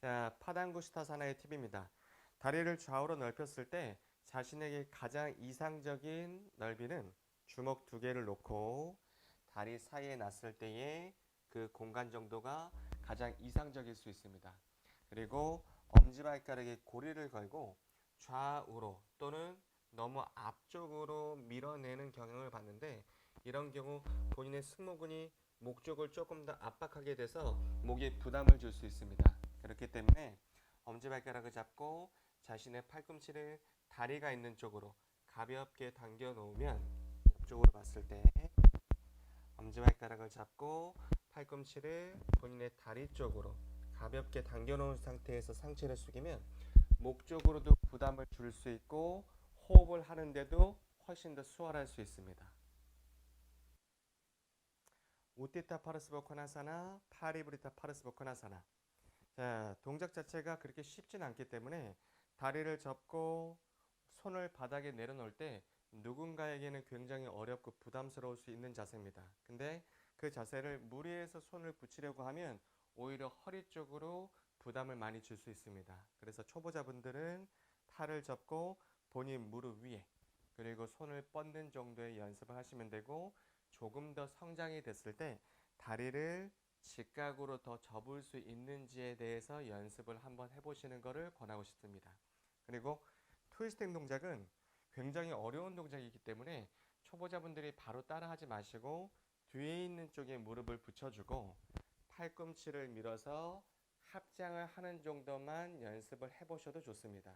자, 파단구시타사나의 팁입니다. 다리를 좌우로 넓혔을 때 자신에게 가장 이상적인 넓이는 주먹 두 개를 놓고 다리 사이에 놨을 때의 그 공간 정도가 가장 이상적일 수 있습니다. 그리고 엄지발가락에 고리를 걸고 좌우로 또는 너무 앞쪽으로 밀어내는 경향을 봤는데, 이런 경우 본인의 승모근이 목 쪽을 조금 더 압박하게 돼서 목에 부담을 줄 수 있습니다. 그렇기 때문에 엄지발가락을 잡고 자신의 팔꿈치를 다리가 있는 쪽으로 가볍게 당겨 놓으면, 옆쪽으로 봤을 때 엄지발가락을 잡고 팔꿈치를 본인의 다리 쪽으로 가볍게 당겨 놓은 상태에서 상체를 숙이면 목 쪽으로도 부담을 줄 수 있고 호흡을 하는데도 훨씬 더 수월할 수 있습니다. 우티타 파르스보코나사나 파리브리타 파르스보코나사나. 자, 동작 자체가 그렇게 쉽진 않기 때문에 다리를 접고 손을 바닥에 내려놓을 때 누군가에게는 굉장히 어렵고 부담스러울 수 있는 자세입니다. 근데 그 자세를 무리해서 손을 붙이려고 하면 오히려 허리 쪽으로 부담을 많이 줄 수 있습니다. 그래서 초보자분들은 팔을 접고 본인 무릎 위에, 그리고 손을 뻗는 정도의 연습을 하시면 되고, 조금 더 성장이 됐을 때 다리를 직각으로 더 접을 수 있는지에 대해서 연습을 한번 해보시는 것을 권하고 싶습니다. 그리고 트위스팅 동작은 굉장히 어려운 동작이기 때문에 초보자분들이 바로 따라하지 마시고 뒤에 있는 쪽에 무릎을 붙여주고 팔꿈치를 밀어서 합장을 하는 정도만 연습을 해보셔도 좋습니다.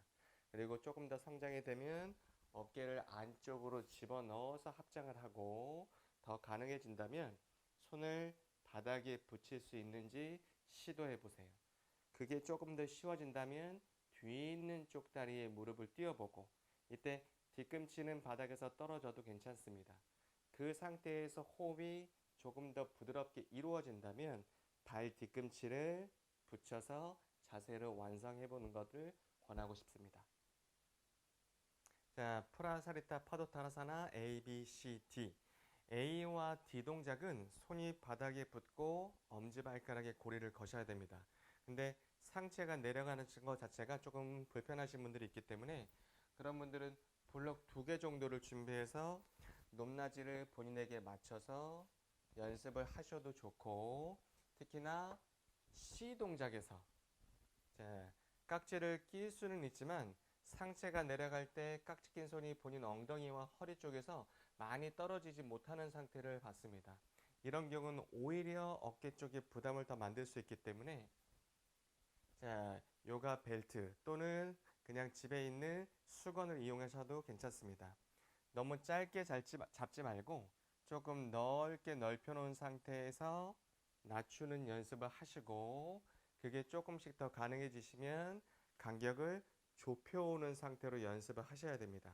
그리고 조금 더 성장이 되면 어깨를 안쪽으로 집어넣어서 합장을 하고, 더 가능해진다면 손을 바닥에 붙일 수 있는지 시도해 보세요. 그게 조금 더 쉬워진다면 뒤에 있는 쪽 다리에 무릎을 띄워보고, 이때 뒤꿈치는 바닥에서 떨어져도 괜찮습니다. 그 상태에서 호흡이 조금 더 부드럽게 이루어진다면 발 뒤꿈치를 붙여서 자세를 완성해 보는 것을 권하고 싶습니다. 자, 프라사리타 파도타라사나 A, B, C, D. A와 D 동작은 손이 바닥에 붙고 엄지발가락에 고리를 거셔야 됩니다. 근데 상체가 내려가는 것 자체가 조금 불편하신 분들이 있기 때문에, 그런 분들은 블록 2개 정도를 준비해서 높낮이를 본인에게 맞춰서 연습을 하셔도 좋고, 특히나 C 동작에서 깍지를 낄 수는 있지만 상체가 내려갈 때 깍지 낀 손이 본인 엉덩이와 허리 쪽에서 많이 떨어지지 못하는 상태를 봤습니다. 이런 경우는 오히려 어깨 쪽에 부담을 더 만들 수 있기 때문에, 요가 벨트 또는 그냥 집에 있는 수건을 이용하셔도 괜찮습니다. 너무 짧게 잡지 말고 조금 넓게 넓혀 놓은 상태에서 낮추는 연습을 하시고, 그게 조금씩 더 가능해지시면 간격을 좁혀오는 상태로 연습을 하셔야 됩니다.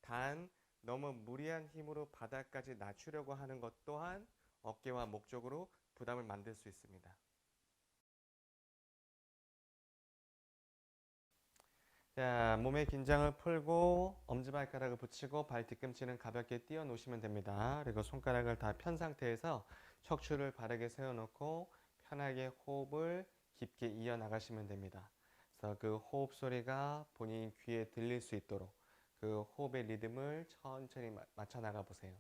단 너무 무리한 힘으로 바닥까지 낮추려고 하는 것 또한 어깨와 목 쪽으로 부담을 만들 수 있습니다. 자, 몸의 긴장을 풀고 엄지발가락을 붙이고 발 뒤꿈치는 가볍게 띄워 놓으시면 됩니다. 그리고 손가락을 다 편 상태에서 척추를 바르게 세워놓고 편하게 호흡을 깊게 이어나가시면 됩니다. 그래서 그 호흡 소리가 본인 귀에 들릴 수 있도록 그 호흡의 리듬을 천천히 맞춰 나가 보세요.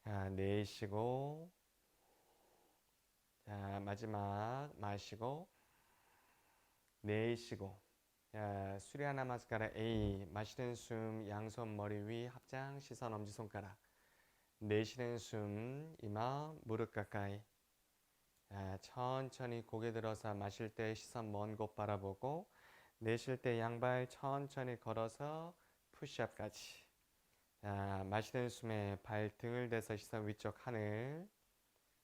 자, 내쉬고, 자, 마지막 마시고, 내쉬고. 자, 수리하나 마스카라 A. 마시는 숨 양손 머리 위 합장, 시선 엄지손가락. 내쉬는 숨 이마 무릎 가까이. 자, 천천히 고개 들어서 마실 때 시선 먼 곳 바라보고, 내쉴 때 양발 천천히 걸어서 푸시업까지. 자, 마시는 숨에 발등을 대서 시선 위쪽 하늘.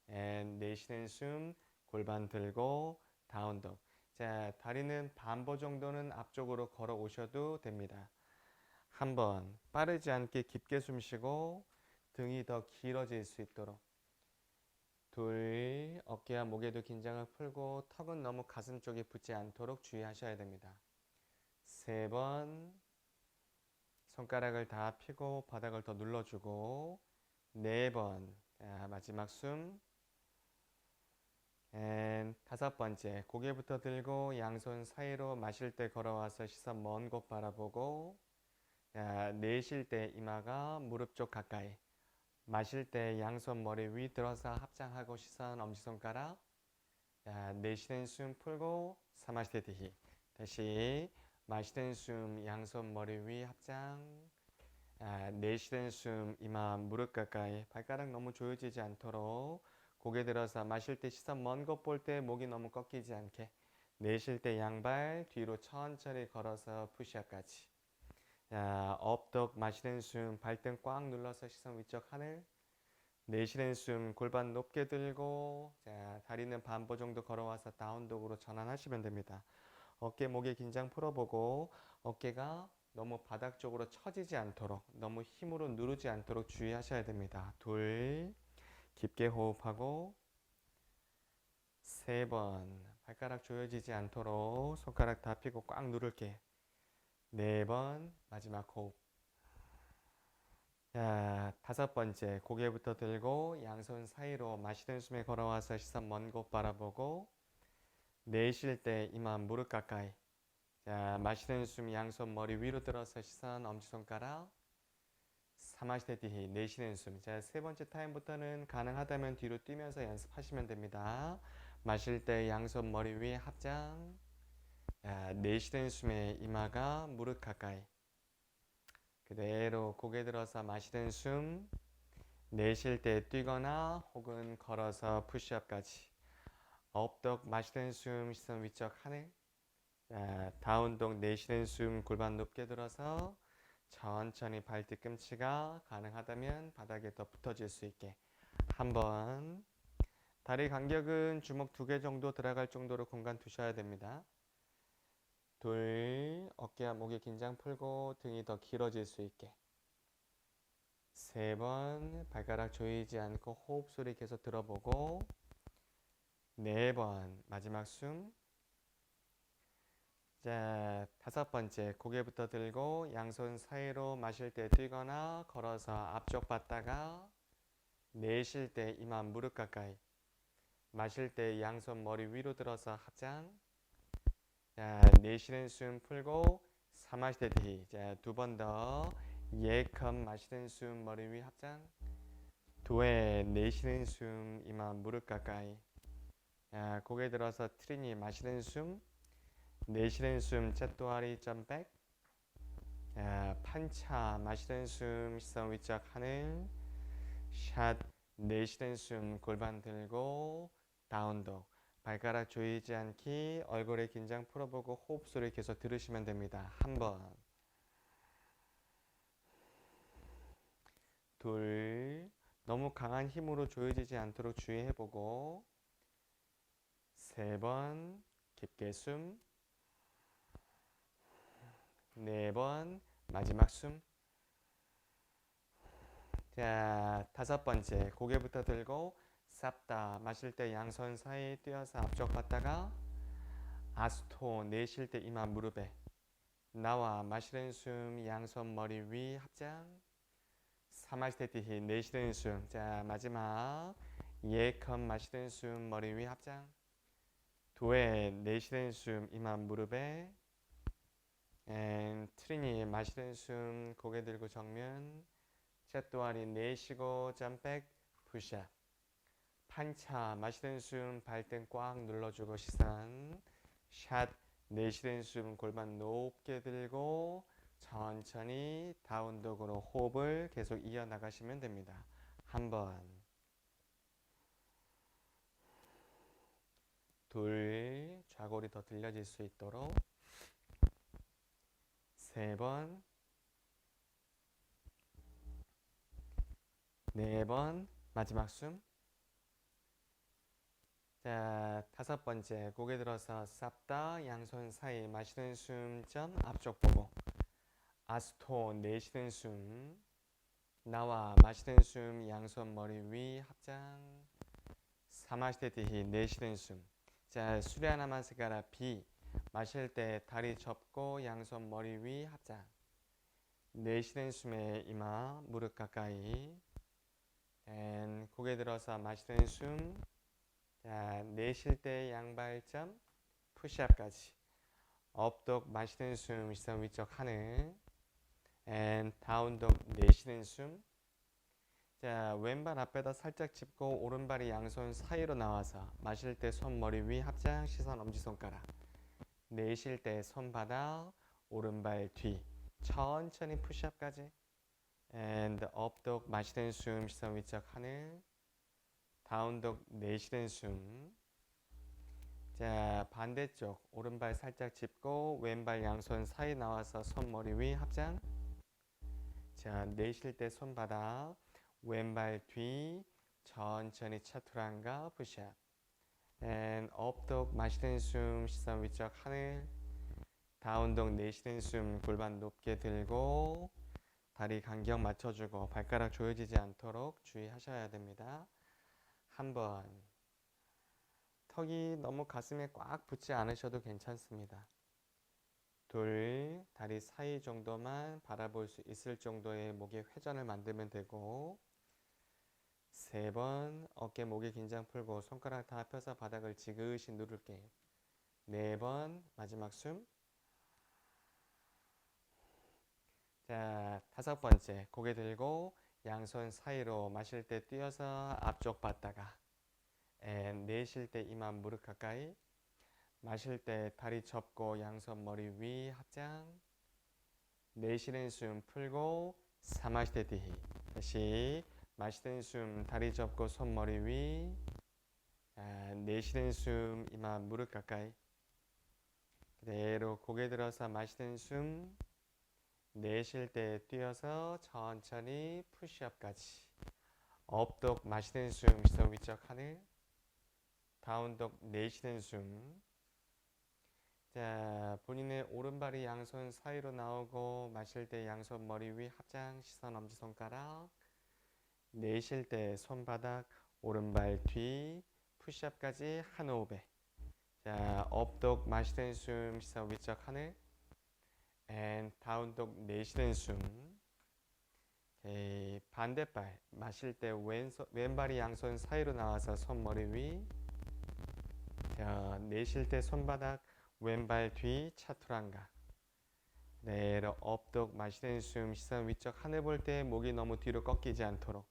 내쉬는 숨 골반 들고 다운독. 자, 다리는 반보 정도는 앞쪽으로 걸어 오셔도 됩니다. 한번 빠르지 않게 깊게 숨 쉬고 등이 더 길어질 수 있도록. 둘, 어깨와 목에도 긴장을 풀고 턱은 너무 가슴 쪽에 붙지 않도록 주의하셔야 됩니다. 세 번, 손가락을 다 펴고 바닥을 더 눌러주고. 네 번, 마지막 숨. 다섯 번째, 고개부터 들고 양손 사이로 마실 때 걸어와서 시선 먼 곳 바라보고, 자, 내쉴 때 이마가 무릎 쪽 가까이, 마실 때 양손 머리 위 들어서 합장하고 시선 엄지손가락, 자, 내쉬는 숨 풀고 사마시테티히. 다시 마시는 숨 양손 머리 위 합장, 내쉬는 숨 이마 무릎 가까이, 발가락 너무 조여지지 않도록 고개 들어서 마실 때 시선 먼 곳 볼 때 목이 너무 꺾이지 않게, 내쉴 때 양발 뒤로 천천히 걸어서 푸시업까지. 자, 업덕 마시는 숨 발등 꽉 눌러서 시선 위쪽 하늘, 내쉬는 숨 골반 높게 들고, 자, 다리는 반보 정도 걸어와서 다운독으로 전환하시면 됩니다. 어깨 목에 긴장 풀어보고 어깨가 너무 바닥 쪽으로 처지지 않도록, 너무 힘으로 누르지 않도록 주의하셔야 됩니다. 둘, 깊게 호흡하고, 세 번, 발가락 조여지지 않도록 손가락 다 펴고 꽉 누를게. 네 번, 마지막 호흡. 자, 다섯 번째, 고개부터 들고 양손 사이로 마시는 숨에 걸어와서 시선 먼 곳 바라보고, 내쉴 때 이마 무릎 가까이. 자, 마시는 숨 양손 머리 위로 들어서 시선 엄지손가락. 사마시테티히. 내쉬는 숨. 자, 세 번째 타임부터는 가능하다면 뒤로 뛰면서 연습하시면 됩니다. 마실 때 양손 머리 위에 합장. 자, 내쉬는 숨에 이마가 무릎 가까이. 그대로 고개 들어서 마시는 숨. 내쉴 때 뛰거나 혹은 걸어서 푸시업까지. 업덕 마시는 숨 시선 위쪽 하늘. 자, 다운독 내쉬는 숨 골반 높게 들어서 천천히 발 뒤꿈치가 가능하다면 바닥에 더 붙어질 수 있게 한번. 다리 간격은 주먹 2개 정도 들어갈 정도로 공간 두셔야 됩니다. 둘, 어깨와 목에 긴장 풀고 등이 더 길어질 수 있게. 세 번, 발가락 조이지 않고 호흡 소리 계속 들어보고. 네 번, 마지막 숨. 자, 다섯 번째, 고개부터 들고 양손 사이로 마실 때 뛰거나 걸어서 앞쪽 봤다가, 내쉴 때 이마 무릎 가까이, 마실 때 양손 머리 위로 들어서 합장. 자, 내쉬는 숨 풀고 사마시테티. 자, 두 번 더. 예컷 마시는 숨 머리 위 합장. 두 회 내쉬는 숨 이마 무릎 가까이. 자, 고개 들어서 트리니 마시는 숨. 내쉬는 숨 쨉도아리 점백. 판차 마시는 숨 시선 위쪽 하늘. 샷. 내쉬는 숨 골반 들고 다운독. 발가락 조이지 않기, 얼굴에 긴장 풀어보고 호흡 소리 계속 들으시면 됩니다. 한 번. 둘. 너무 강한 힘으로 조여지지 않도록 주의해보고. 세 번. 깊게 숨. 네 번, 마지막 숨. 자, 다섯 번째, 고개부터 들고 쌉다. 마실 때 양손 사이 뛰어서 앞쪽 봤다가, 아스토. 내쉴 때 이마 무릎에. 나와. 마시는 숨 양손 머리 위 합장. 사마시테티히. 내쉬는 숨. 자, 마지막 예컷 마시는 숨 머리 위 합장. 두회 내쉬는 숨 이마 무릎에. 트리니 마시는 숨 고개 들고 정면. 샷도아리 내쉬고 점백 푸시업. 판차 마시는 숨 발등 꽉 눌러주고 시선. 샷. 내쉬는 숨 골반 높게 들고 천천히 다운독으로 호흡을 계속 이어나가시면 됩니다. 한 번. 둘. 좌골이 더 들려질 수 있도록. 세 번. 네 번. 마지막 숨. 자, 다섯 번째, 고개 들어서 쌉다. 양손 사이 마시는 숨 점 앞쪽 보고. 아스토. 내쉬는 숨. 나와. 마시는 숨 양손 머리 위 합장. 사마시테티히. 내쉬는 숨. 자, 수리아나마스카라 비. 마실 때 다리 접고 양손 머리 위 합장. 내쉬는 숨에 이마 무릎 가까이. 고개 들어서 마시는 숨. 자, 내쉴 때 양발점 푸시업까지. 업독 마시는 숨 시선 위쪽 하늘. and 다운독 내쉬는 숨. 자, 왼발 앞에다 살짝 짚고 오른발이 양손 사이로 나와서 마실 때 손 머리 위 합장 시선 엄지손가락. 내쉴 때 손바닥 오른발 뒤 천천히 푸시업까지. and 업독 마시는 숨 시선 위쪽 하늘. 다운독 내쉬는 숨. 자, 반대쪽 오른발 살짝 짚고 왼발 양손 사이 나와서 손머리 위 합장. 자, 내쉴 때 손바닥 왼발 뒤 천천히 차투랑가 푸시업. and 업독 마시는 숨 시선 위쪽 하늘. 다운독 내쉬는 숨 골반 높게 들고 다리 간격 맞춰주고 발가락 조여지지 않도록 주의하셔야 됩니다. 한번 턱이 너무 가슴에 꽉 붙지 않으셔도 괜찮습니다. 둘, 다리 사이 정도만 바라볼 수 있을 정도의 목의 회전을 만들면 되고, 세 번 어깨 목에 긴장 풀고 손가락 다 펴서 바닥을 지그시 누를게. 네 번 마지막 숨. 자, 다섯 번째 고개 들고 양손 사이로 마실 때 뛰어서 앞쪽 봤다가 내쉴 때 이마 무릎 가까이. 마실 때 다리 접고 양손 머리 위 합장. 내쉬는 숨 풀고 사마시테티히. 다시 마시는 숨 다리 접고 손머리 위. 내쉬는 숨 이마 무릎 가까이. 그대로 고개 들어서 마시는 숨. 내쉴 때 뛰어서 천천히 푸시업까지. 업독 마시는 숨 시선 위쪽 하늘. 다운독 내쉬는 숨. 자, 본인의 오른발이 양손 사이로 나오고 마실 때 양손 머리 위 합장 시선 엄지손가락. 내쉴 때 손바닥 오른발 뒤 푸시업까지 한 호흡에. 자, 업독 마시는 숨 시선 위쪽 하늘. and 다운독 내쉬는 숨. 오케이, 반대발 마실 때 왼발이 양손 사이로 나와서 손머리 위. 자, 내쉴 때 손바닥 왼발 뒤 차투랑가. 내로 업독 마시는 숨 시선 위쪽 하늘 볼 때 목이 너무 뒤로 꺾이지 않도록.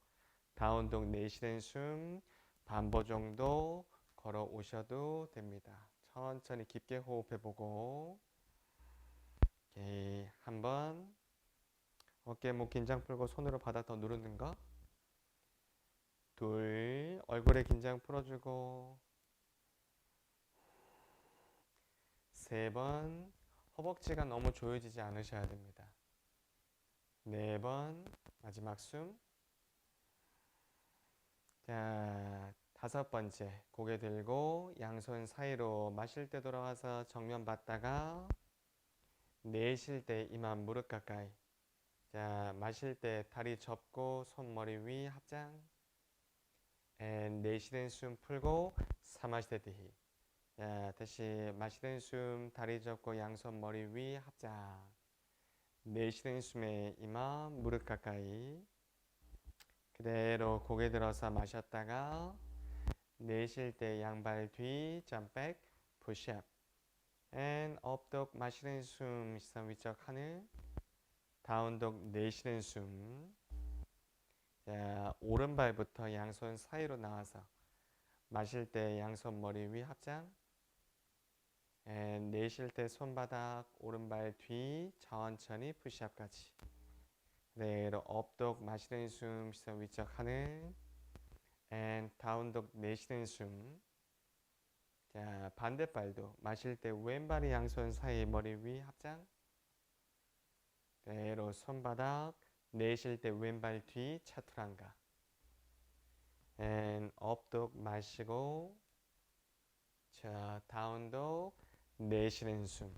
다운독 내쉬는 숨 반보 정도 걸어 오셔도 됩니다. 천천히 깊게 호흡해 보고. 오케이, 한번 어깨 목 긴장 풀고 손으로 바닥 더 누르는 거. 둘, 얼굴에 긴장 풀어주고. 세 번, 허벅지가 너무 조여지지 않으셔야 됩니다. 네 번, 마지막 숨. 자, 다섯 번째, 고개 들고 양손 사이로 마실 때 돌아와서 정면 봤다가 내쉴 때 이마 무릎 가까이. 자, 마실 때 다리 접고 손머리 위 합장. 내쉬는 숨 풀고 사마시테티히. 자, 다시 마시는 숨 다리 접고 양손 머리 위 합장. 내쉬는 숨에 이마 무릎 가까이. 그대로 고개 들어서 마셨다가 내쉴 때 양발 뒤 점백 푸시업. and 업독 마시는 숨 시선 위쪽 하늘. 다운독 내쉬는 숨. 자, 오른발부터 양손 사이로 나와서 마실 때 양손 머리 위 합장. 내쉴 때 손바닥 오른발 뒤 천천히 푸시업까지. 그대로 업독 마시는 숨 시선 위쪽 하늘. and 다운독 내쉬는 숨. 자, 반대발도 마실 때 왼발이 양손 사이 머리 위 합장. 그대로 손바닥. 내쉴 때 왼발 뒤 차투랑가. and 업독 마시고. 자, 다운독 내쉬는 숨.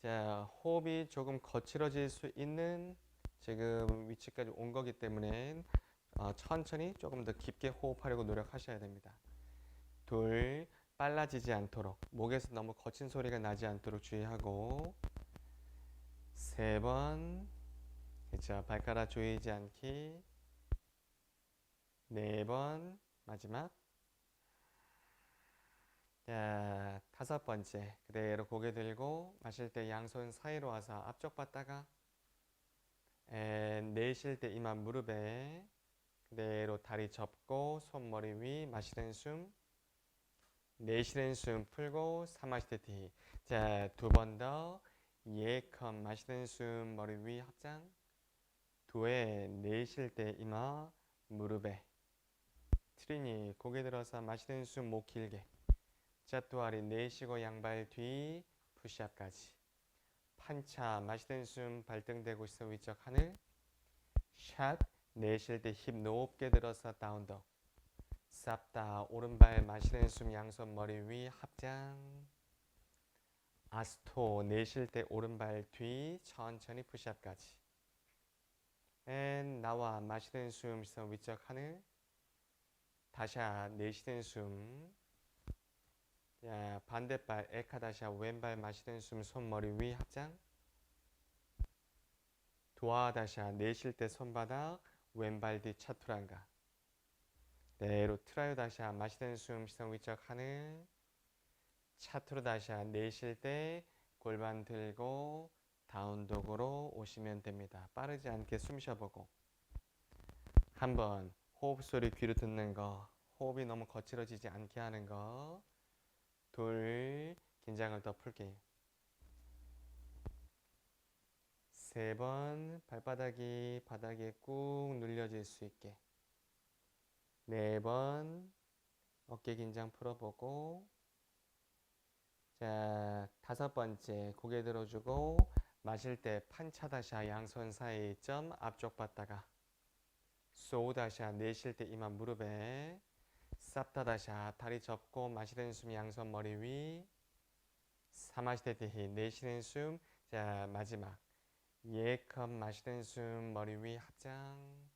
자, 호흡이 조금 거칠어질 수 있는 지금 위치까지 온 거기 때문에 천천히 조금 더 깊게 호흡하려고 노력하셔야 됩니다. 둘, 빨라지지 않도록 목에서 너무 거친 소리가 나지 않도록 주의하고. 세 번, 그렇죠, 발가락 조이지 않기. 네 번, 마지막. 자, 다섯 번째. 그대로 고개 들고 마실 때 양손 사이로 와서 앞쪽 봤다가 내쉴 때 이마 무릎에 그대로 다리 접고 손머리 위 마시는 숨 내쉬는 숨 풀고 사마시테티. 자, 두 번 더. 예컷 마시는 숨 머리 위 합장. 두에 내쉴 때 이마 무릎에. 트리니 고개 들어서 마시는 숨 목 길게. 짜뚜아리 내쉬고 양발 뒤 푸시업까지. 판차 마시는 숨 발등 대고 있어 위쪽 하늘. 샷 내쉴 때 힙 높게 들어서 다운독. 쌉다 오른발 마시는 숨 양손 머리 위 합장. 아스토 내쉴 때 오른발 뒤 천천히 푸시업까지. 앤 나와 마시는 숨 시선 위쪽 하늘. 다샤 내쉬는 숨. 자, 반대발 에카다샤 왼발 마시는 숨 손머리 위 합장. 도아다샤 내쉴 때 손바닥 왼발 뒤 차투란가. 내로 트라이다샤 마시는 숨 시선 위쪽 하늘. 차투르다샤 내쉴 때 골반 들고 다운독으로 오시면 됩니다. 빠르지 않게 숨 쉬어보고 한번 호흡 소리 귀로 듣는 거, 호흡이 너무 거칠어지지 않게 하는 거. 둘, 긴장을 더 풀게. 세 번, 발바닥이 바닥에 꾹 눌려질 수 있게. 네 번, 어깨 긴장 풀어보고. 자, 다섯 번째, 고개 들어주고 마실 때 판차다샤 양손 사이 점 앞쪽 봤다가 소우다샤 내쉴 때 이마 무릎에. 쌉다다샤 다리 접고 마시는 숨 양손 머리 위. 사마시테티히 내쉬는 숨. 자, 마지막 예컷 마시는 숨 머리 위 합장.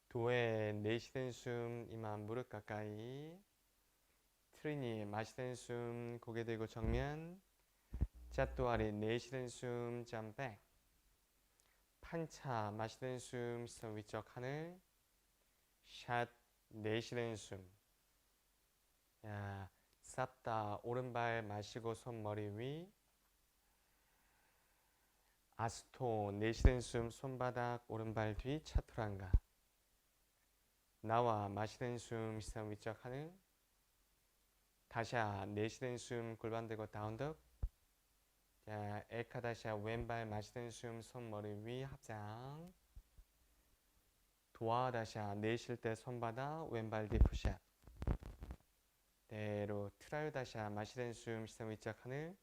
도에 내쉬는 숨 이마 무릎 가까이. 트리니 마시는 숨 고개 들고 정면. 짜뚜아리 내쉬는 숨 점백. 판차 마시는 숨 시선 위쪽 하늘. 샷 내쉬는 숨. 야, 쌉다 오른발 마시고 손머리 위. 아스토 내쉬는 숨 손바닥 오른발 뒤 차투란가. 나와 마시는 숨 시선 위쪽 하늘. 다샤 내쉬는 숨 골반 들고 다운독. 자, 에카다샤 왼발 마시는 숨 손머리 위 합장. 도아다샤 내쉴 때 손바닥 왼발 뒤 푸시업. 대로 트라이다샤 마시는 숨 시선 위쪽 하늘.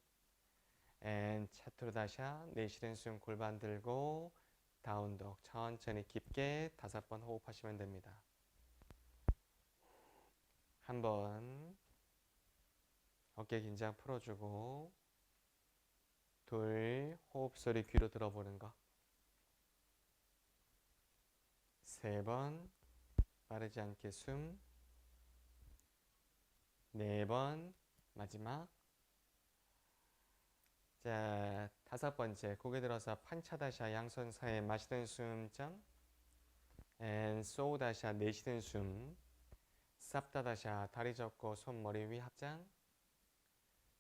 앤 차투르다샤 내쉬는 숨 골반 들고 다운독. 천천히 깊게 다섯 번 호흡하시면 됩니다. 한번 어깨 긴장 풀어주고. 둘, 호흡 소리 귀로 들어보는 거. 세 번, 빠르지 않게 숨. 네 번, 마지막. 자, 다섯 번째, 고개 들어서 판차다샤 양손 사이에 마시는 숨 점. 앤 소우다샤 내쉬는 숨. 쌉다다샤 다리 접고 손머리 위 합장.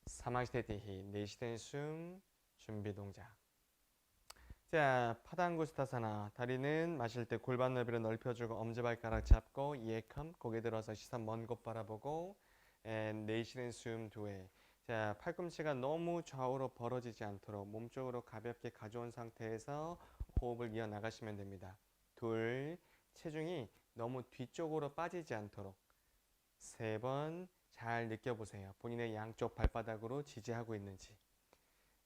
사마시테티히 내쉬는 숨. 준비 동작. 자, 파당구스타사나. 다리는 마실 때 골반 넓이를 넓혀주고 엄지발가락 잡고 예컴 고개 들어서 시선 먼 곳 바라보고. 내쉬는 숨 두 회. 자, 팔꿈치가 너무 좌우로 벌어지지 않도록 몸쪽으로 가볍게 가져온 상태에서 호흡을 이어나가시면 됩니다. 둘, 체중이 너무 뒤쪽으로 빠지지 않도록. 세 번, 잘 느껴보세요. 본인의 양쪽 발바닥으로 지지하고 있는지.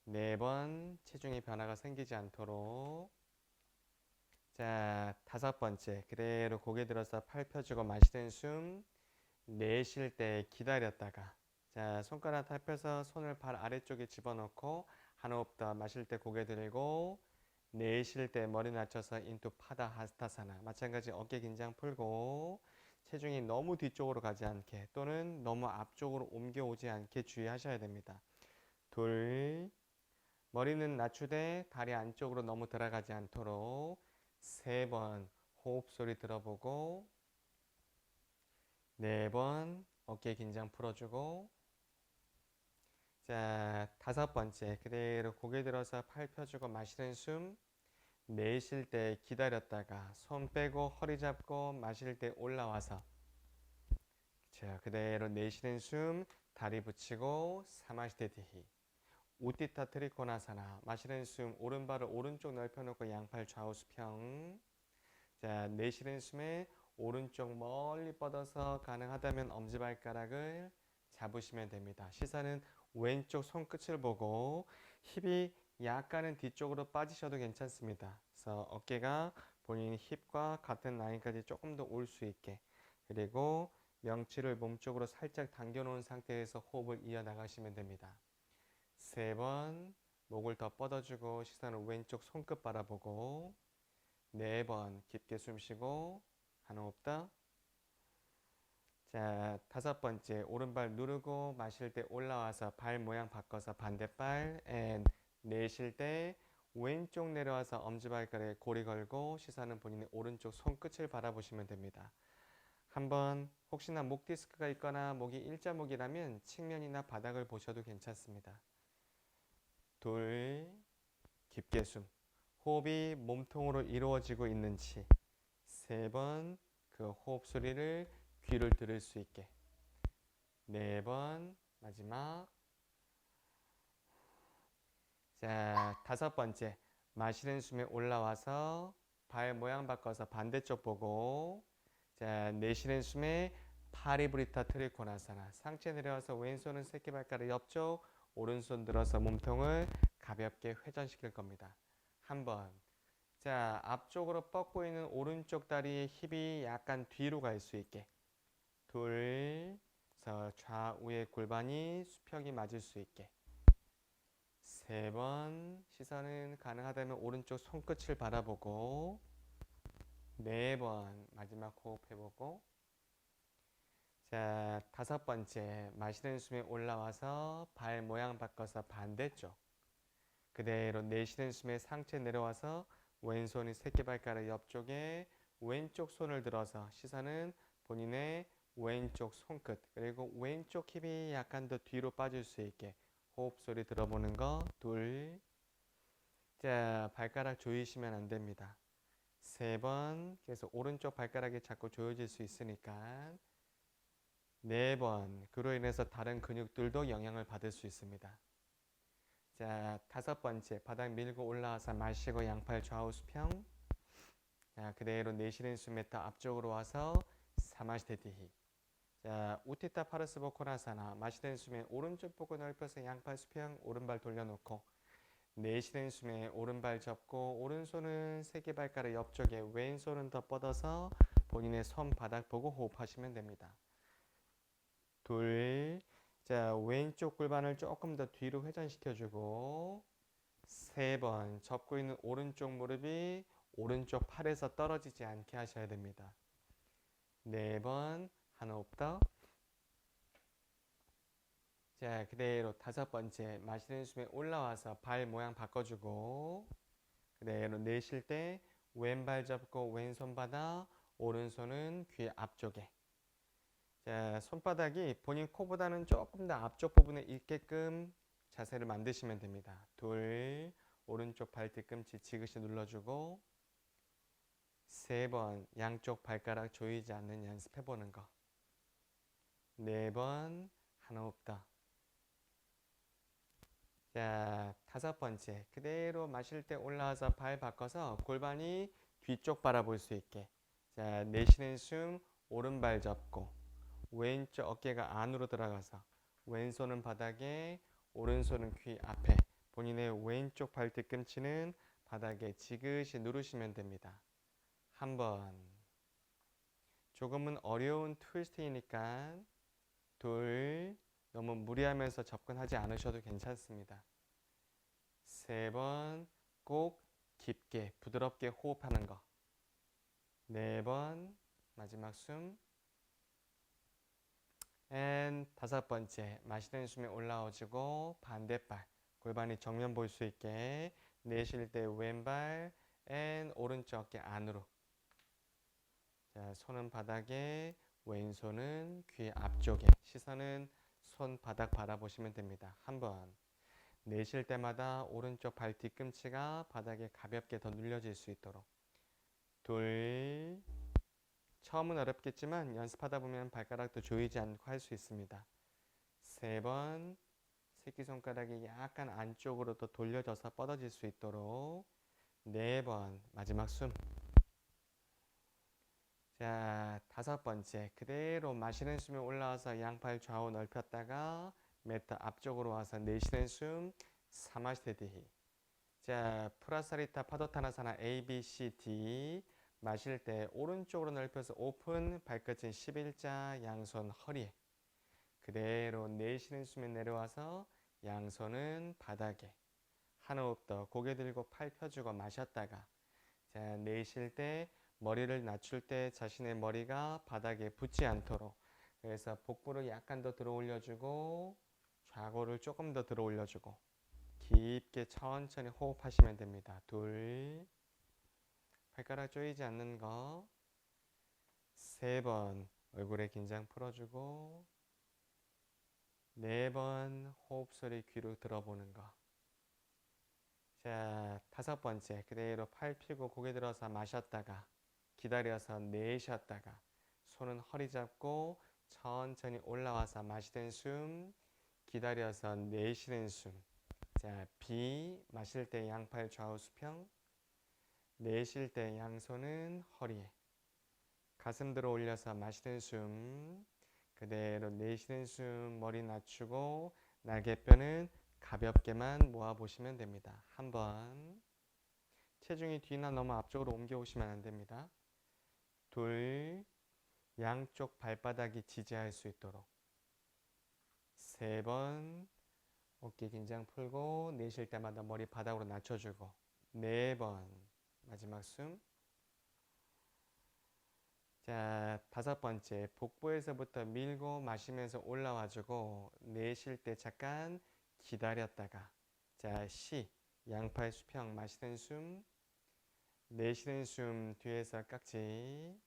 네 번, 체중의 변화가 생기지 않도록. 자, 다섯 번째, 그대로 고개 들어서 팔 펴주고 마시는 숨. 내쉴 때 기다렸다가. 자, 손가락 다 펴서 손을 발 아래쪽에 집어넣고 한 호흡 더. 마실 때 고개 들고 내쉴 때 머리 낮춰서 인투 파다 하스타사나. 마찬가지 어깨 긴장 풀고 체중이 너무 뒤쪽으로 가지 않게 또는 너무 앞쪽으로 옮겨오지 않게 주의하셔야 됩니다. 둘, 머리는 낮추되 다리 안쪽으로 너무 들어가지 않도록. 세 번 호흡 소리 들어보고. 네 번 어깨 긴장 풀어주고. 자, 다섯 번째. 그대로 고개 들어서 팔 펴주고 마시는 숨. 내쉴 때 기다렸다가 손 빼고 허리 잡고 마실 때 올라와서. 자, 그대로 내쉬는 숨 다리 붙이고 사마시테티히. 우티타 트리코나사나. 마시는 숨 오른발을 오른쪽 넓혀놓고 양팔 좌우 수평. 자, 내쉬는 숨에 오른쪽 멀리 뻗어서 가능하다면 엄지발가락을 잡으시면 됩니다. 시선은 왼쪽 손끝을 보고 힙이 약간은 뒤쪽으로 빠지셔도 괜찮습니다. 그래서 어깨가 본인 힙과 같은 라인까지 조금 더 올 수 있게, 그리고 명치를 몸쪽으로 살짝 당겨놓은 상태에서 호흡을 이어나가시면 됩니다. 세 번 목을 더 뻗어주고 시선을 왼쪽 손끝 바라보고, 네 번 깊게 숨 쉬고 한 호흡 더. 자, 다섯 번째 오른발 누르고 마실 때 올라와서 발 모양 바꿔서 반대발. 내쉴 때 왼쪽 내려와서 엄지발가락에 고리 걸고 시선은 본인의 오른쪽 손끝을 바라보시면 됩니다. 한번 혹시나 목 디스크가 있거나 목이 일자목이라면 측면이나 바닥을 보셔도 괜찮습니다. 둘, 깊게 숨. 호흡이 몸통으로 이루어지고 있는지 세 번 그 호흡 소리를 귀를 들을 수 있게. 네 번 마지막. 자, 다섯 번째 마시는 숨에 올라와서 발 모양 바꿔서 반대쪽 보고, 자, 내쉬는 숨에 파리브리타 트리코나사나. 상체 내려와서 왼손은 새끼발가락 옆쪽, 오른손 들어서 몸통을 가볍게 회전시킬 겁니다. 한번. 자, 앞쪽으로 뻗고 있는 오른쪽 다리의 힙이 약간 뒤로 갈 수 있게. 둘, 그래서 좌우의 골반이 수평이 맞을 수 있게. 세 번, 시선은 가능하다면 오른쪽 손끝을 바라보고, 네 번, 마지막 호흡해보고. 자, 다섯 번째, 마시는 숨에 올라와서 발 모양 바꿔서 반대쪽. 그대로 내쉬는 숨에 상체 내려와서 왼손이 새끼발가락 옆쪽에 왼쪽 손을 들어서 시선은 본인의 왼쪽 손끝, 그리고 왼쪽 힙이 약간 더 뒤로 빠질 수 있게 호흡 소리 들어보는 거. 둘. 자, 발가락 조이시면 안 됩니다. 세 번. 그래서 오른쪽 발가락이 자꾸 조여질 수 있으니까. 네 번. 그로 인해서 다른 근육들도 영향을 받을 수 있습니다. 자, 다섯 번째 바닥 밀고 올라와서 마시고 양팔 좌우 수평. 자, 그대로 내쉬는 숨에 더 앞쪽으로 와서 사마시테티히. 자, 우티타 파르스보코나사나. 마시는 숨에 오른쪽 보고 넓혀서 양팔 수평, 오른발 돌려놓고, 내쉬는 숨에 오른발 접고 오른손은 새끼발가락 옆쪽에, 왼손은 더 뻗어서 본인의 손바닥 보고 호흡하시면 됩니다. 둘. 자, 왼쪽 골반을 조금 더 뒤로 회전시켜주고, 세 번 접고 있는 오른쪽 무릎이 오른쪽 팔에서 떨어지지 않게 하셔야 됩니다. 네 번, 한 호흡 더. 자, 그대로 다섯 번째 마시는 숨에 올라와서 발 모양 바꿔주고, 그대로 내쉴 때 왼발 접고 왼손 바닥, 오른손은 귀 앞쪽에. 자, 손바닥이 본인 코보다는 조금 더 앞쪽 부분에 있게끔 자세를 만드시면 됩니다. 둘, 오른쪽 발 뒤꿈치 지그시 눌러주고, 세 번 양쪽 발가락 조이지 않는 연습해보는 거. 네 번, 한 호흡 더. 자, 다섯 번째 그대로 마실 때 올라와서 발 바꿔서 골반이 뒤쪽 바라볼 수 있게. 자, 내쉬는 숨 오른발 접고 왼쪽 어깨가 안으로 들어가서 왼손은 바닥에, 오른손은 귀 앞에, 본인의 왼쪽 발 뒤꿈치는 바닥에 지그시 누르시면 됩니다. 한번. 조금은 어려운 트위스트이니까 둘. 너무 무리하면서 접근하지 않으셔도 괜찮습니다. 세 번 꼭 깊게 부드럽게 호흡하는 거. 네 번 마지막 숨. 다섯 번째 마시는 숨에 올라오시고 반대발 골반이 정면 볼 수 있게. 내쉴 때 왼발 오른쪽 어깨 안으로. 자, 손은 바닥에, 왼손은 귀 앞쪽에. 시선은 손바닥 바라보시면 됩니다. 한번 내쉴 때마다 오른쪽 발 뒤꿈치가 바닥에 가볍게 더 눌려질 수 있도록. 둘, 처음은 어렵겠지만 연습하다 보면 발가락도 조이지 않고 할 수 있습니다. 세 번, 새끼손가락이 약간 안쪽으로 더 돌려져서 뻗어질 수 있도록. 네 번, 마지막 숨. 자, 다섯 번째, 그대로 마시는 숨이 올라와서 양팔 좌우 넓혔다가 매트 앞쪽으로 와서 내쉬는 숨, 사마시테디히. 자, 프라사리타 파도타나사나 A, B, C, D. 마실 때 오른쪽으로 넓혀서 오픈, 발끝은 11자, 양손 허리에. 그대로 내쉬는 숨에 내려와서 양손은 바닥에. 한 호흡 더 고개 들고 팔 펴주고 마셨다가, 자, 내쉴 때 머리를 낮출 때 자신의 머리가 바닥에 붙지 않도록, 그래서 복부를 약간 더 들어 올려주고 좌골을 조금 더 들어 올려주고 깊게 천천히 호흡하시면 됩니다. 둘, 발가락 조이지 않는 거. 세 번, 얼굴에 긴장 풀어주고. 네 번, 호흡 소리 귀로 들어보는 거. 자, 다섯 번째, 그대로 팔 펴고 고개 들어서 마셨다가 기다려서 내쉬었다가 손은 허리 잡고 천천히 올라와서 마시는 숨, 기다려서 내쉬는 숨. 자, B, 마실 때 양팔 좌우 수평, 내쉴 때 양손은 허리에. 가슴 들어 올려서 마시는 숨, 그대로 내쉬는 숨, 머리 낮추고 날개뼈는 가볍게만 모아보시면 됩니다. 한번 체중이 뒤나 너무 앞쪽으로 옮겨오시면 안됩니다. 둘, 양쪽 발바닥이 지지할 수 있도록. 세 번, 어깨 긴장 풀고 내쉴 때마다 머리 바닥으로 낮춰주고. 네 번, 마지막 숨. 자, 다섯 번째, 복부에서부터 밀고 마시면서 올라와주고 내쉴 때 잠깐 기다렸다가, 자, C, 양팔 수평 마시는 숨, 내쉬는 숨, 뒤에서 깍지,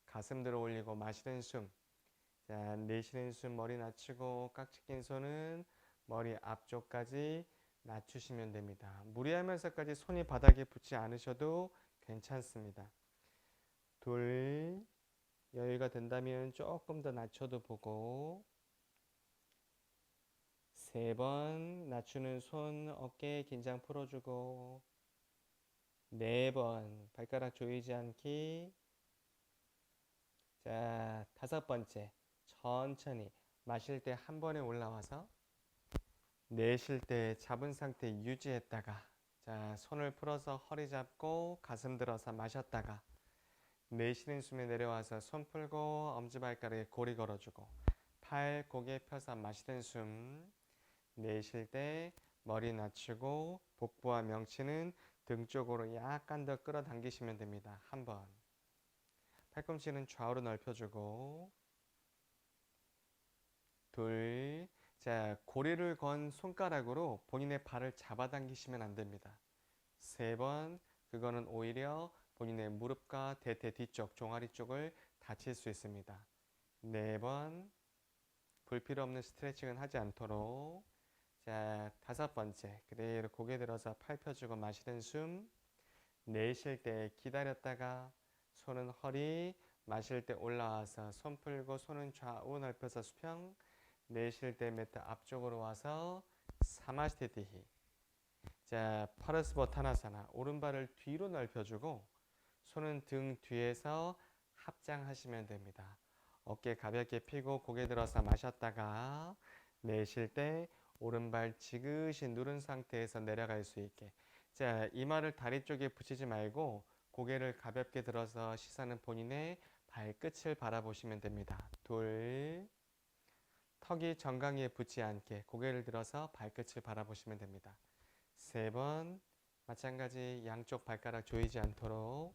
가슴 들어 올리고 마시는 숨. 자, 내쉬는 숨 머리 낮추고 깍지 낀 손은 머리 앞쪽까지 낮추시면 됩니다. 무리하면서까지 손이 바닥에 붙지 않으셔도 괜찮습니다. 둘, 여유가 된다면 조금 더 낮춰도 보고. 세 번, 낮추는 손 어깨 긴장 풀어주고. 네 번, 발가락 조이지 않기. 자, 다섯 번째, 천천히 마실 때 한 번에 올라와서 내쉴 때 잡은 상태 유지했다가, 자, 손을 풀어서 허리 잡고 가슴 들어서 마셨다가 내쉬는 숨에 내려와서 손 풀고 엄지발가락에 고리 걸어주고 팔 고개 펴서 마시는 숨. 내쉴 때 머리 낮추고 복부와 명치는 등 쪽으로 약간 더 끌어당기시면 됩니다. 한번 팔꿈치는 좌우로 넓혀주고. 둘, 자, 고리를 건 손가락으로 본인의 발을 잡아당기시면 안 됩니다. 세 번, 그거는 오히려 본인의 무릎과 대퇴 뒤쪽, 종아리 쪽을 다칠 수 있습니다. 네 번, 불필요 없는 스트레칭은 하지 않도록. 자, 다섯 번째, 그대로 고개 들어서 팔 펴주고 마시는 숨. 내쉴 때 기다렸다가 손은 허리, 마실 때 올라와서 손 풀고 손은 좌우 넓혀서 수평. 내쉴 때 매트 앞쪽으로 와서 사마시테디히. 자, 파르스보타나사나 오른발을 뒤로 넓혀주고 손은 등 뒤에서 합장하시면 됩니다. 어깨 가볍게 펴고 고개 들어서 마셨다가 내쉴 때 오른발 지그시 누른 상태에서 내려갈 수 있게. 자, 이마를 다리 쪽에 붙이지 말고 고개를 가볍게 들어서 시선은 본인의 발끝을 바라보시면 됩니다. 둘, 턱이 정강이에 붙지 않게 고개를 들어서 발끝을 바라보시면 됩니다. 세 번, 마찬가지 양쪽 발가락 조이지 않도록.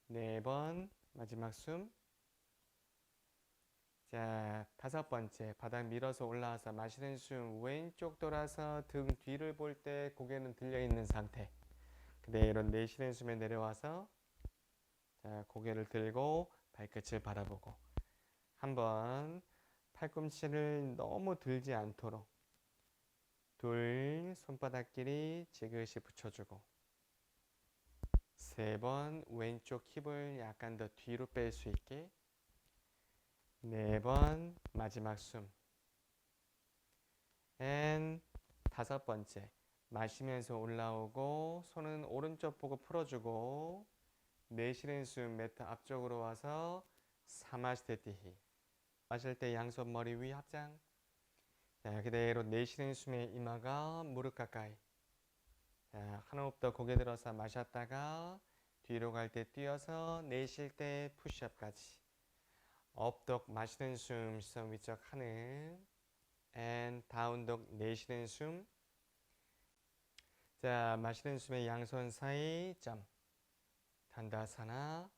네 번, 마지막 숨. 자, 다섯 번째, 바닥 밀어서 올라와서 마시는 숨. 왼쪽 돌아서 등 뒤를 볼 때 고개는 들려있는 상태. 그대로 내쉬는 숨에 내려와서, 자, 고개를 들고 발끝을 바라보고. 한번 팔꿈치를 너무 들지 않도록 둘, 손바닥끼리 지그시 붙여주고 3번 왼쪽 힙을 약간 더 뒤로 뺄 수 있게 4번 마지막 숨 and 5번째 마시면서 올라오고 손은 오른쪽 보고 풀어주고 내쉬는 숨 매트 앞쪽으로 와서 사마스테티히 마실 때 양손 머리 위 합장. 자, 그대로 내쉬는 숨에 이마가 무릎 가까이. 자, 한 호흡 더 고개 들어서 마셨다가 뒤로 갈 때 뛰어서 내쉴 때 푸시업까지. 업독 마시는 숨 시선 위쪽 하늘 and 다운독 내쉬는 숨. 자, 마시는 숨에 양손 사이 점 단다사나.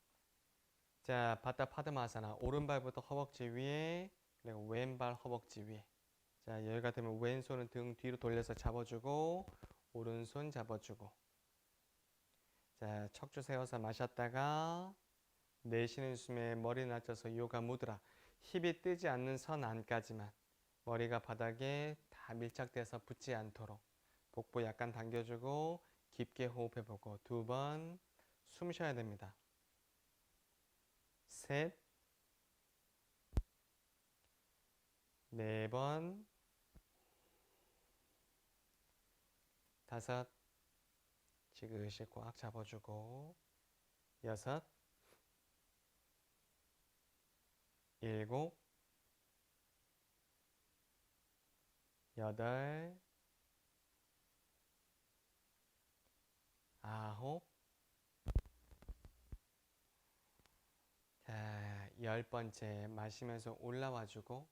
자, 바타 파드마사나 오른발부터 허벅지 위에 그리고 왼발 허벅지 위에. 자, 여기가 되면 왼손은 등 뒤로 돌려서 잡아주고 오른손 잡아주고. 자, 척추 세워서 마셨다가 내쉬는 숨에 머리 낮춰서 요가 무드라. 힙이 뜨지 않는 선 안까지만 머리가 바닥에 다 밀착돼서 붙지 않도록 복부 약간 당겨주고 깊게 호흡해보고 2번 숨 쉬어야 됩니다. 셋 4번 5 지그시 꽉 잡아주고 6 7 8 9 자, 10번째 마시면서 올라와주고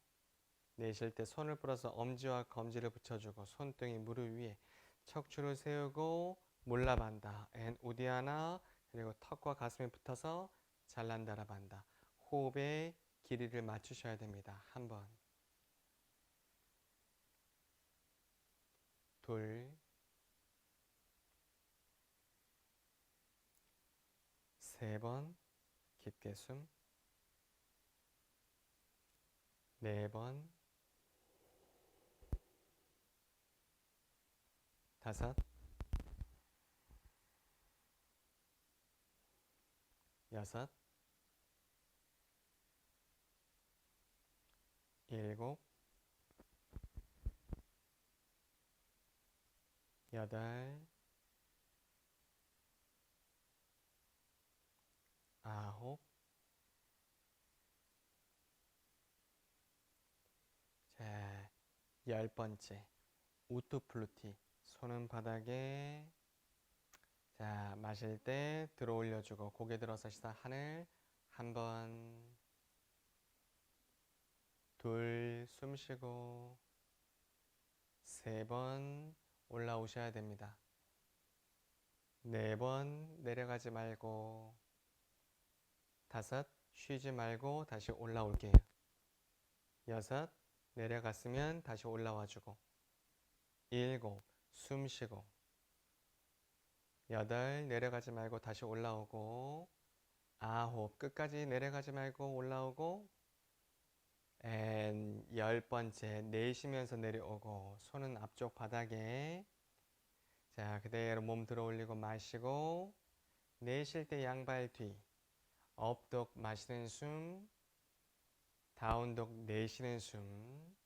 내쉴 때 손을 풀어서 엄지와 검지를 붙여주고 손등이 무릎 위에 척추를 세우고 몰라반다 앤 우디아나 그리고 턱과 가슴에 붙어서 잘난다라반다. 호흡의 길이를 맞추셔야 됩니다. 한 번 둘 세 번 깊게 숨 4번 5 6 7 8 9 자, 10번째 우투플루티 손은 바닥에. 자, 마실 때 들어 올려주고 고개 들어서 시다 하늘 한 번 둘 숨 쉬고 3번 올라오셔야 됩니다. 4번 내려가지 말고 5 쉬지 말고 다시 올라올게요. 6 내려갔으면 다시 올라와주고 7 숨 쉬고 8 내려가지 말고 다시 올라오고 9 끝까지 내려가지 말고 올라오고 and 10번째 내쉬면서 내려오고 손은 앞쪽 바닥에. 자, 그대로 몸 들어 올리고 마시고 내쉴 때 양발 뒤 업독 마시는 숨 다운독 내쉬는 숨.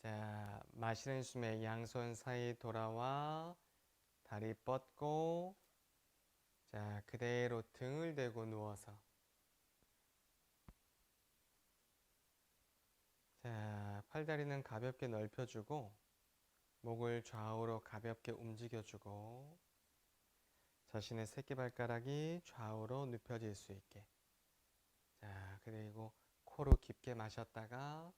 자, 마시는 숨에 양손 사이 돌아와 다리 뻗고 자, 그대로 등을 대고 누워서 자, 팔다리는 가볍게 넓혀주고 목을 좌우로 가볍게 움직여주고 자신의 새끼발가락이 좌우로 눕혀질 수 있게. 자, 그리고 코로 깊게 마셨다가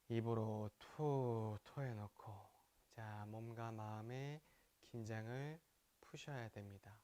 입으로 툭 토해놓고 자, 몸과 마음의 긴장을 푸셔야 됩니다.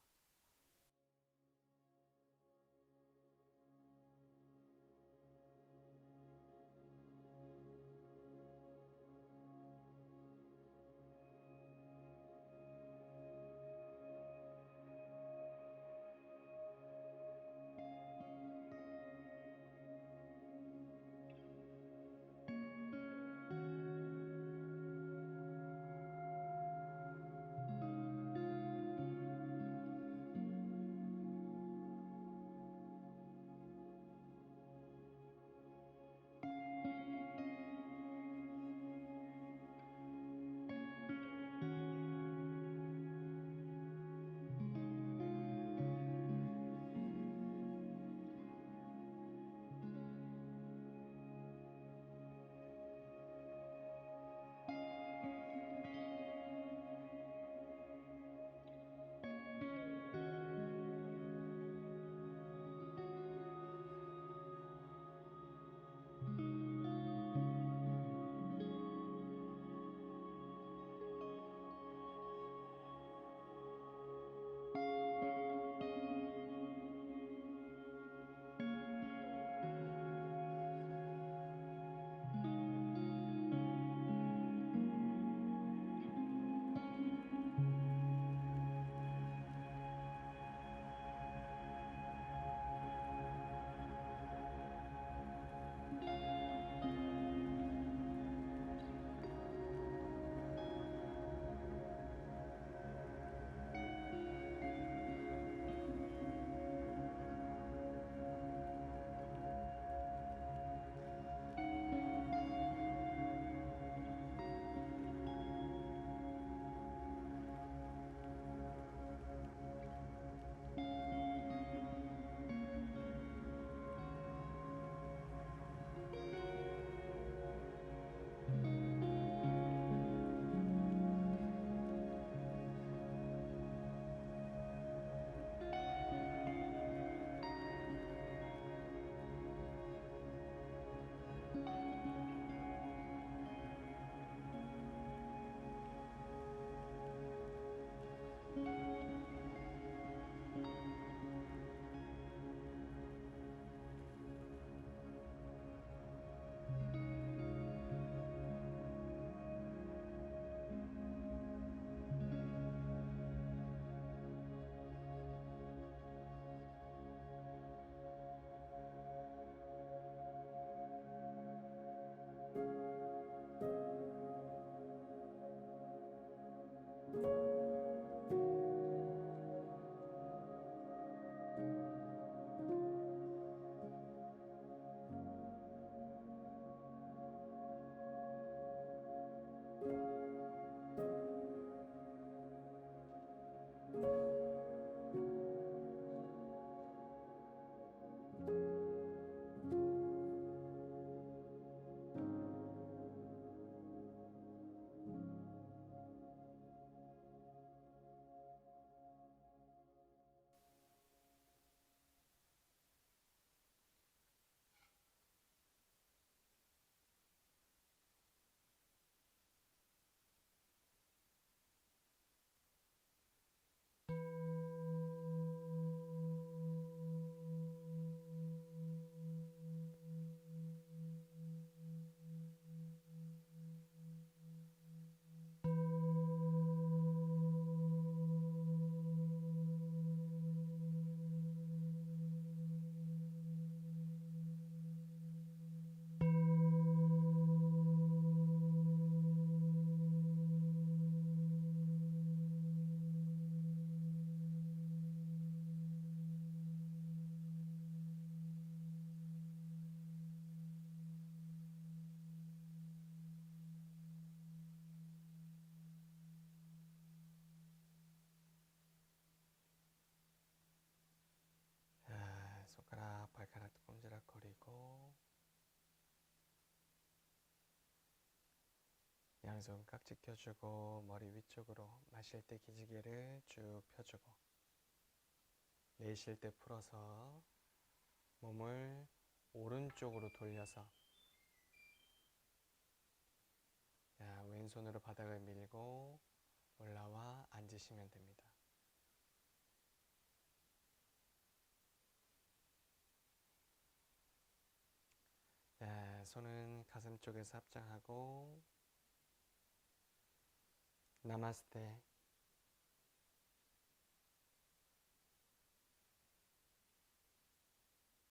양손 깍지 껴주고 머리 위쪽으로 마실 때 기지개를 쭉 펴주고 내쉴 때 풀어서 몸을 오른쪽으로 돌려서 자, 왼손으로 바닥을 밀고 올라와 앉으시면 됩니다. 자, 손은 가슴 쪽에서 합장하고 나마스테